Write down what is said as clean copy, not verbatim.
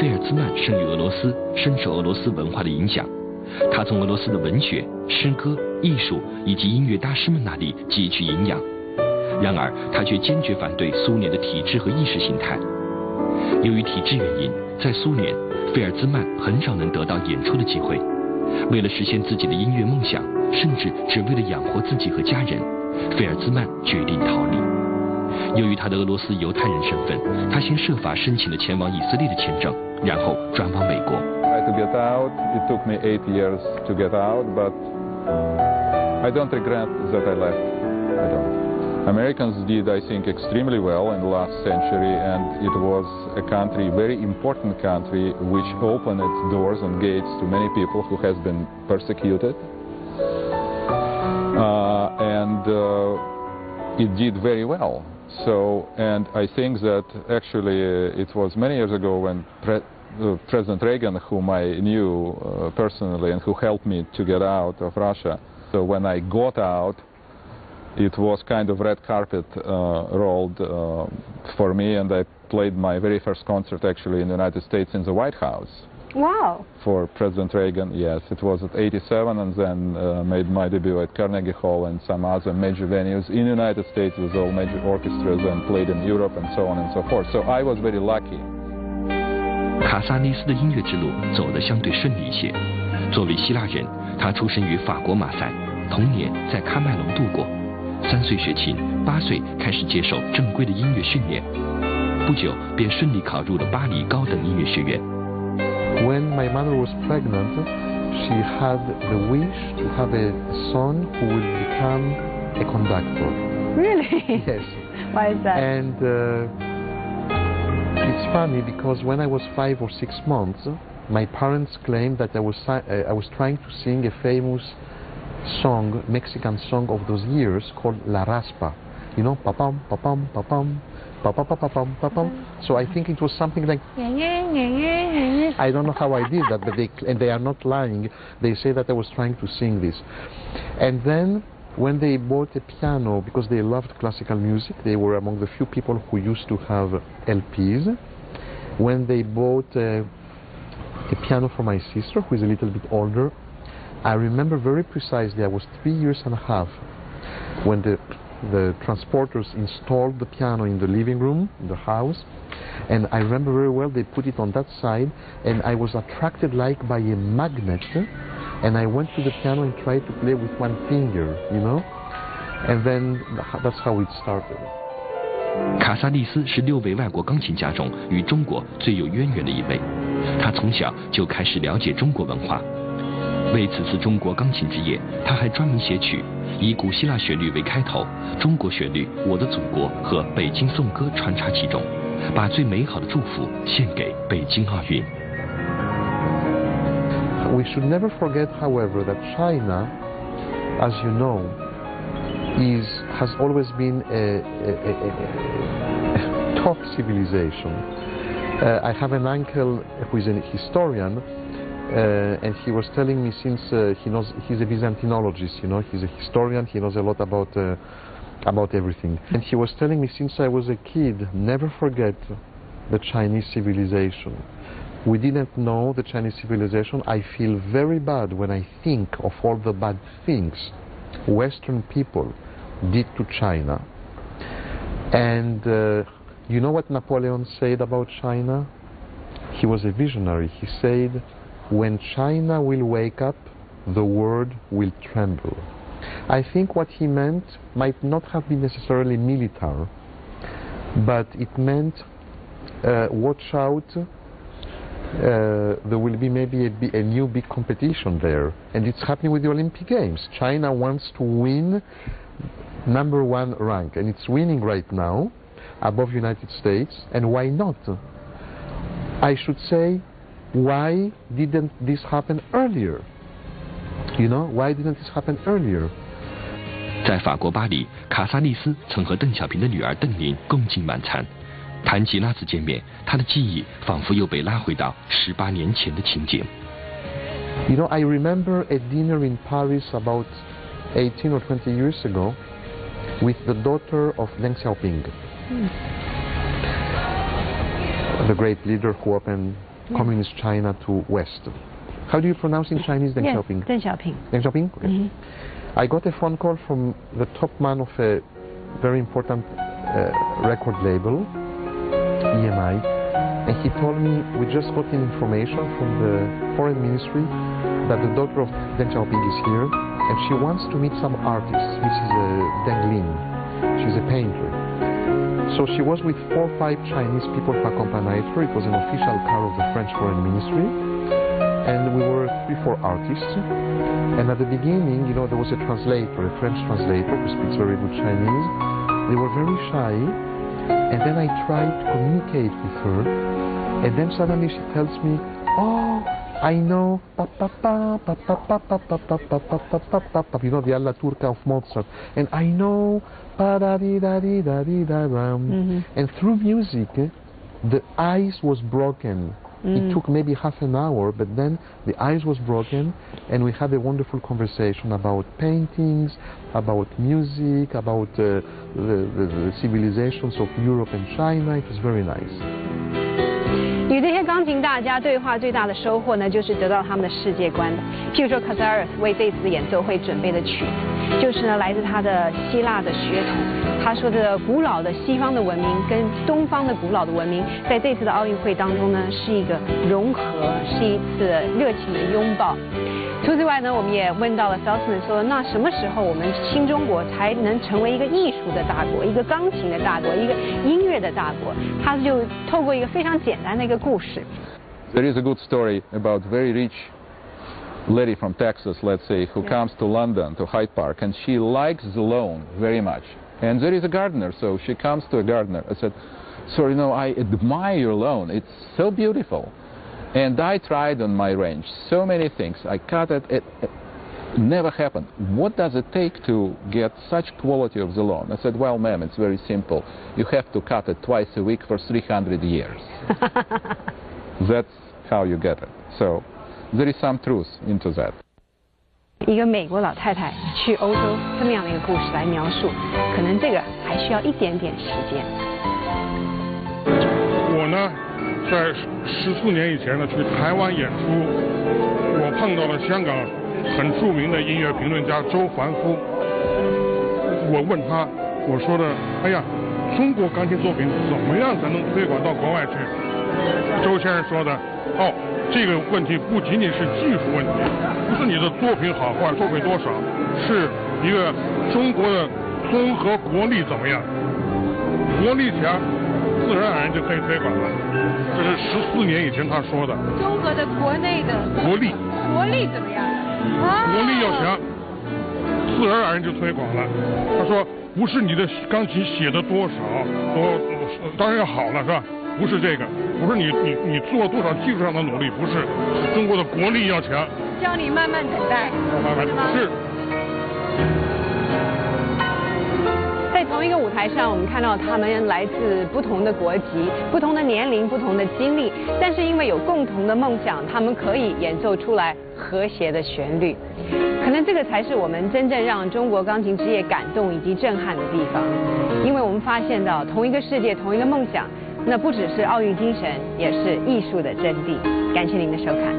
费尔兹曼生于俄罗斯，深受俄罗斯文化的影响。他从俄罗斯的文学、诗歌、艺术以及音乐大师们那里汲取营养。然而，他却坚决反对苏联的体制和意识形态。由于体制原因，在苏联，费尔兹曼很少能得到演出的机会。为了实现自己的音乐梦想，甚至只为了养活自己和家人，费尔兹曼决定逃离。由于他的俄罗斯犹太人身份，他先设法申请了前往以色列的签证，然后转往美国。To get out, it took me 8 years to get out, but I don't regret that I left. I don't. Americans did, I think, extremely well in the last century, and it was a country, very important country, which opened its doors and gates to many people who has been persecuted. It did very well. So, and I think that actually it was many years ago when President Reagan, whom I knew personally and who helped me to get out of Russia. So when I got out, it was kind of red carpet rolled for me, and I played my very first concert actually in the United States in the White House. Wow. For President Reagan, yes. It was at 87, and then made my debut at Carnegie Hall and some other major venues in the United States with all major orchestras, and played in Europe and so on and so forth. So I was very lucky. 卡萨利斯的音乐之路走得相对顺利一些。作为希腊人，他出生于法国马赛，童年在喀麦隆度过。3岁学琴，8岁开始接受正规的音乐训练，不久便顺利考入了巴黎高等音乐学院。When my mother was pregnant, she had the wish to have a son who would become a conductor. Really? Yes. Why is that? And it's funny because when I was 5 or 6 months, my parents claimed that I was trying to sing a famous song, Mexican song of those years called La Raspa. You know, pa-pam, pa-pam, pa-pam, pa-pa-pa-pa-pam, pa-pam. So I think it was something like... I don't know how I did that, but they are not lying. They say that I was trying to sing this. And then when they bought a piano, because they loved classical music, they were among the few people who used to have LPs. When they bought a piano for my sister, who is a little bit older, I remember very precisely, I was 3 years and a half when the transporters installed the piano in the living room, in the house, and I remember very well they put it on that side, and I was attracted like by a magnet, and I went to the piano and tried to play with one finger, you know, and then that's how it started. 卡萨利斯是6位外国钢琴家中与中国最有渊源的一位，他从小就开始了解中国文化。为此次中国钢琴之夜，他还专门写曲，以古希腊旋律为开头，中国旋律《我的祖国》和《北京颂歌》穿插其中，把最美好的祝福献给北京奥运。We should never forget, however, that China, as you know, has always been a top civilization. I have an uncle who is a historian, and he was telling me since he's a Byzantinologist, you know, he's a historian, he knows a lot about everything. And he was telling me since I was a kid, never forget the Chinese civilization. We didn't know the Chinese civilization. I feel very bad when I think of all the bad things Western people did to China. And you know what Napoleon said about China? He was a visionary. He said, when China will wake up, the world will tremble. I think what he meant might not have been necessarily military, but it meant watch out, there will be maybe a new big competition there. And it's happening with the Olympic Games. China wants to win #1 rank, and it's winning right now above United States, and why not? I should say, why didn't this happen earlier? You know, why didn't this happen earlier? 在法国巴黎，卡萨利斯曾和邓小平的女儿邓琳共进晚餐。谈及那次见面，他的记忆仿佛又被拉回到18年前的情景。You know, I remember a dinner in Paris about 18 or 20 years ago with the daughter of Deng Xiaoping, the great leader who opened communist China to West. How do you pronounce in Chinese Deng Yes, Xiaoping? Deng Xiaoping. Deng Xiaoping? Okay. I got a phone call from the top man of a very important record label, EMI, and he told me we just got information from the foreign ministry that the daughter of Deng Xiaoping is here, and she wants to meet some artists. This is Deng Lin. She's a painter. So she was with 4 or 5 Chinese people who accompanied her. It was an official car of the French foreign ministry. And we were 3 or 4 artists. And at the beginning, you know, there was a translator, a French translator who speaks very good Chinese. They were very shy. And then I tried to communicate with her. And then suddenly she tells me, oh, I know, you know, the Alla Turca of Mozart. And I know, and through music, the ice was broken. It took maybe half an hour, but then the ice was broken, and we had a wonderful conversation about paintings, about music, about the civilizations of Europe and China. It was very nice. 与这些钢琴大家对话最大的收获呢，就是得到他们的世界观。譬如说，卡扎尔为这次演奏会准备的曲子，就是呢来自他的希腊的血统。他说的古老的西方的文明跟东方的古老的文明，在这次的奥运会当中呢，是一个融合，是一次热情的拥抱。除此之外呢，我们也问到了 Salzman 说，那什么时候我们新中国才能成为一个艺术的大国，一个钢琴的大国，一个音乐的大国？他就透过一个非常简单的一个故事。There is a good story about very rich lady from Texas, let's say, who comes to London, to Hyde Park, and she likes the lawn very much. And there is a gardener, so she comes to a gardener. I said, "Sir, you know, I admire your lawn. It's so beautiful. And I tried on my range so many things. I cut it. It never happened. What does it take to get such quality of the lawn?" I said, "Well, ma'am, it's very simple. You have to cut it twice a week for 300 years. That's how you get it." So there is some truth into that. 一个美国老太太去欧洲这么样的一个故事来描述，可能这个还需要一点点时间。我呢，在14年以前呢去台湾演出，我碰到了香港很著名的音乐评论家周凡夫。我问他，我说的，哎呀，中国钢琴作品怎么样才能推广到国外去？周先生说的，哦，这个问题不仅仅是技术问题，不是你的作品好坏，作品多少，是一个中国的综合国力怎么样，国力强，自然而然就可以推广了。这是14年以前他说的。中国的国内的国力怎么样？国力要强，自然而然就推广了。他说，不是你的钢琴写的多少，当然要好了，是吧？不是这个，不是你做多少技术上的努力，不是，中国的国力要强。叫你慢慢等待。慢慢是。在同一个舞台上，我们看到他们来自不同的国籍、不同的年龄、不同的经历，但是因为有共同的梦想，他们可以演奏出来和谐的旋律。可能这个才是我们真正让中国钢琴之夜感动以及震撼的地方，因为我们发现到同一个世界、同一个梦想。那不只是奥运精神，也是艺术的真谛。感谢您的收看。